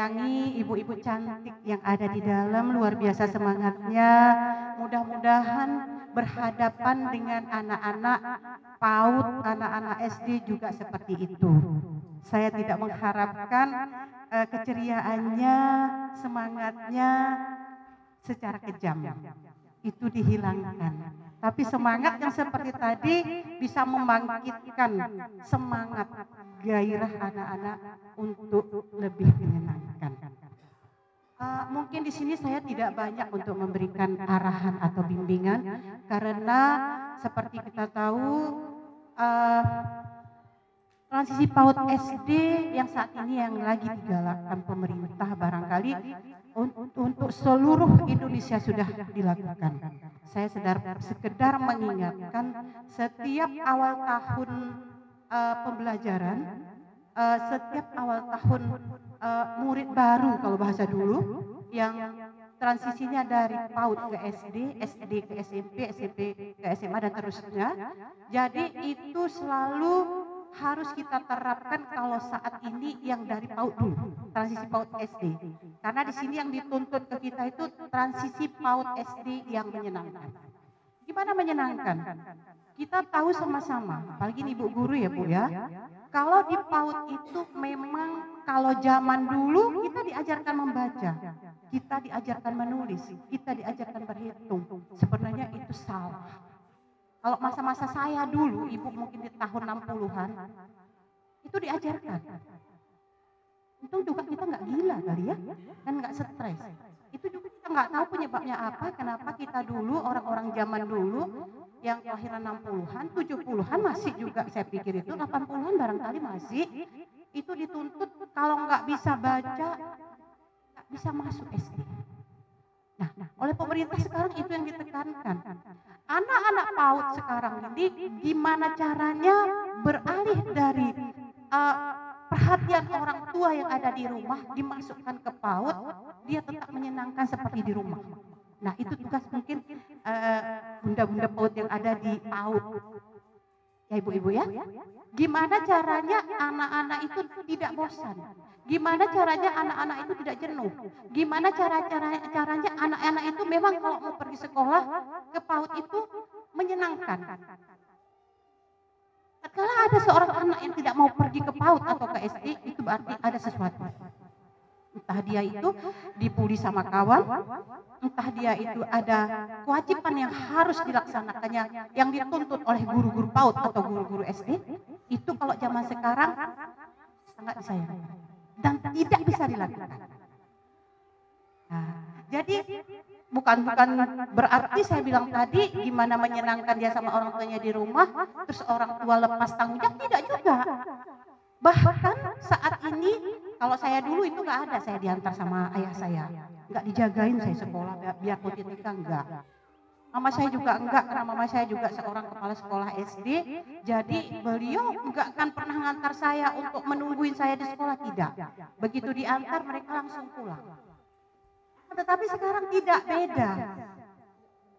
menyayangi ibu-ibu cantik yang ada di dalam, luar biasa semangatnya. Mudah-mudahan berhadapan dengan anak-anak PAUD, anak-anak SD juga seperti itu. Saya tidak mengharapkan keceriaannya, semangatnya secara kejam. Itu dihilangkan. Tapi semangat yang seperti tadi bisa membangkitkan semangat gairah anak-anak untuk lebih menyenangkan. Mungkin di sini saya tidak banyak untuk memberikan arahan atau bimbingan karena seperti kita tahu transisi PAUD SD yang saat ini yang lagi digalakkan pemerintah barangkali untuk seluruh Indonesia sudah dilakukan. Saya sekedar mengingatkan setiap awal tahun pembelajaran, setiap awal tahun murid baru kalau bahasa dulu yang transisinya dari PAUD ke SD, SD ke SMP, SMP ke SMA dan terusnya. Jadi itu selalu harus kita terapkan kalau saat ini yang dari PAUD dulu, transisi PAUD SD. Karena di sini yang dituntut ke kita itu transisi PAUD SD yang menyenangkan. Gimana menyenangkan? Kita tahu sama-sama, apalagi ibu guru ya Bu ya, kalau di PAUD itu memang kalau zaman dulu kita diajarkan membaca, kita diajarkan menulis, kita diajarkan berhitung. Sebenarnya itu salah. Kalau masa-masa saya dulu, ibu mungkin di tahun 60-an, itu diajarkan. Untung juga kita nggak gila kali ya, dan nggak stres. Itu juga kita nggak tahu penyebabnya apa, kenapa kita dulu, orang-orang zaman dulu, yang kelahiran 60-an, 70-an masih juga saya pikir itu, 80-an barangkali masih, itu dituntut kalau nggak bisa baca, nggak bisa masuk SD. Nah, oleh pemerintah sekarang itu yang ditekankan. Anak-anak PAUD sekarang ini gimana caranya beralih dari perhatian orang tua yang ada di rumah dimasukkan ke PAUD, dia tetap menyenangkan seperti di rumah. Nah, itu tugas mungkin bunda-bunda PAUD yang ada di PAUD. Ya ibu-ibu ya. Gimana caranya anak-anak itu tidak bosan? Gimana caranya anak-anak itu tidak jenuh? Gimana caranya anak-anak itu memang kalau mau pergi sekolah ke PAUD itu menyenangkan? Kalau ada seorang anak yang tidak mau pergi ke PAUD atau ke SD, itu berarti ada sesuatu. Entah dia itu dibully sama kawan, entah dia itu ada kewajiban yang harus dilaksanakannya yang dituntut oleh guru-guru PAUD atau guru-guru SD, itu kalau zaman sekarang sangat disayangkan dan tidak bisa dilakukan. Nah, jadi bukan berarti saya bilang tadi gimana menyenangkan dia sama orang tuanya di rumah, terus orang tua lepas tanggung jawab, tidak juga. Bahkan saat ini, kalau saya dulu itu nggak ada, saya diantar sama ayah saya, nggak dijagain saya sekolah, biar Potitika enggak. Mama saya juga enggak, karena mama saya juga seorang kepala sekolah SD, jadi beliau enggak akan pernah ngantar saya untuk menungguin saya di sekolah, tidak. Begitu diantar mereka langsung pulang. Tetapi sekarang tidak, beda.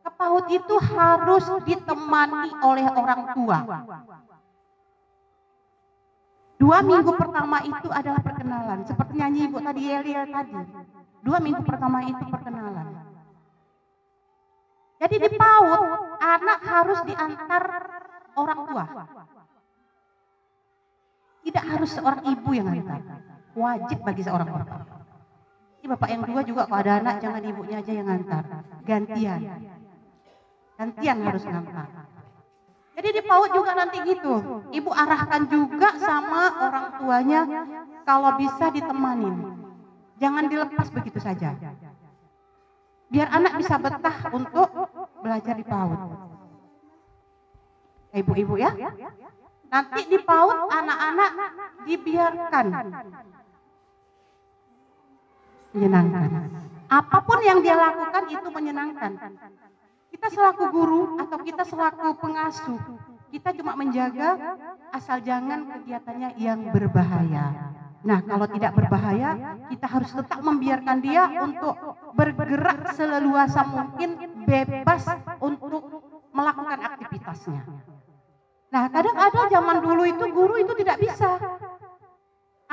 Ke PAUD itu harus ditemani oleh orang tua. 2 minggu pertama itu adalah perkenalan, seperti nyanyi ibu tadi, Yeliel tadi. 2 minggu pertama itu perkenalan. Jadi di PAUD, anak harus diantar orang tua. Tidak harus seorang ibu yang antar, wajib bagi seorang orang tua. Ini bapak yang dua juga kalau ada anak jangan ibunya aja yang antar, gantian. Gantian harus ngantar. Jadi di PAUD juga nanti gitu, ibu arahkan juga sama orang tuanya kalau bisa ditemanin. Jangan dilepas begitu saja. Biar anak bisa betah untuk belajar di PAUD. Ibu-ibu ya. Nanti di PAUD anak-anak dibiarkan menyenangkan. Apapun yang dia lakukan itu menyenangkan. Kita selaku guru atau kita selaku pengasuh, kita cuma menjaga asal jangan kegiatannya yang berbahaya. Nah, kalau tidak berbahaya, kita harus tetap membiarkan dia untuk bergerak seleluasa mungkin, bebas untuk melakukan aktivitasnya. Nah, kadang ada zaman dulu itu guru itu tidak bisa.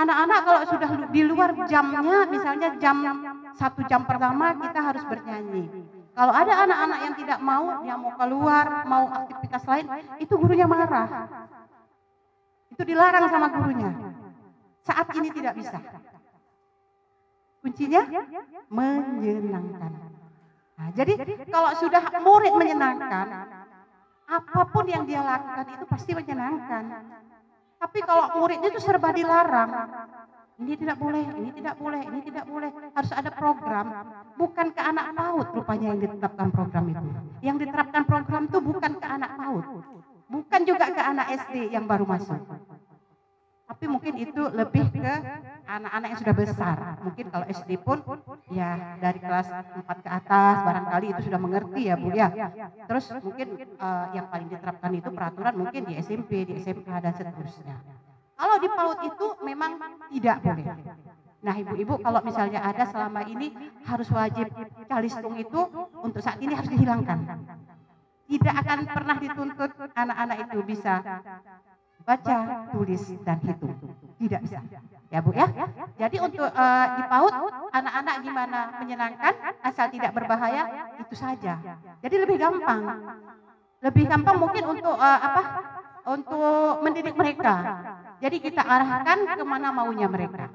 Anak-anak kalau sudah di luar jamnya, misalnya jam 1 jam pertama kita harus bernyanyi. Kalau ada anak-anak yang tidak mau, dia mau keluar, mau aktivitas lain, itu gurunya marah. Itu dilarang sama gurunya. Saat ini tidak bisa. Kuncinya menyenangkan. Nah, jadi kalau sudah murid menyenangkan, apapun yang dia lakukan itu pasti menyenangkan. Tapi kalau muridnya itu serba dilarang, ini tidak boleh, ini tidak boleh, ini tidak boleh, harus ada program. Bukan ke anak PAUD rupanya yang ditetapkan program itu. Yang diterapkan program itu bukan ke anak PAUD, bukan juga ke anak SD yang baru masuk. Tapi mungkin itu lebih ke anak-anak yang sudah besar. Mungkin kalau SD pun ya dari kelas 4 ke atas barangkali itu sudah mengerti ya Bu ya. Terus mungkin yang paling diterapkan itu peraturan mungkin di SMP, di SMA dan seterusnya. Kalau di PAUD itu memang tidak boleh. Nah ibu-ibu kalau misalnya ada selama ini harus wajib calistung itu untuk saat ini harus dihilangkan. Tidak akan pernah dituntut anak-anak itu bisa baca, tulis, dan hitung. Tidak bisa. Ya Bu ya. Jadi untuk di PAUD anak-anak gimana menyenangkan asal tidak berbahaya itu saja. Jadi lebih gampang. Lebih gampang mungkin untuk untuk mendidik mereka. Jadi kita arahkan kemana maunya mereka.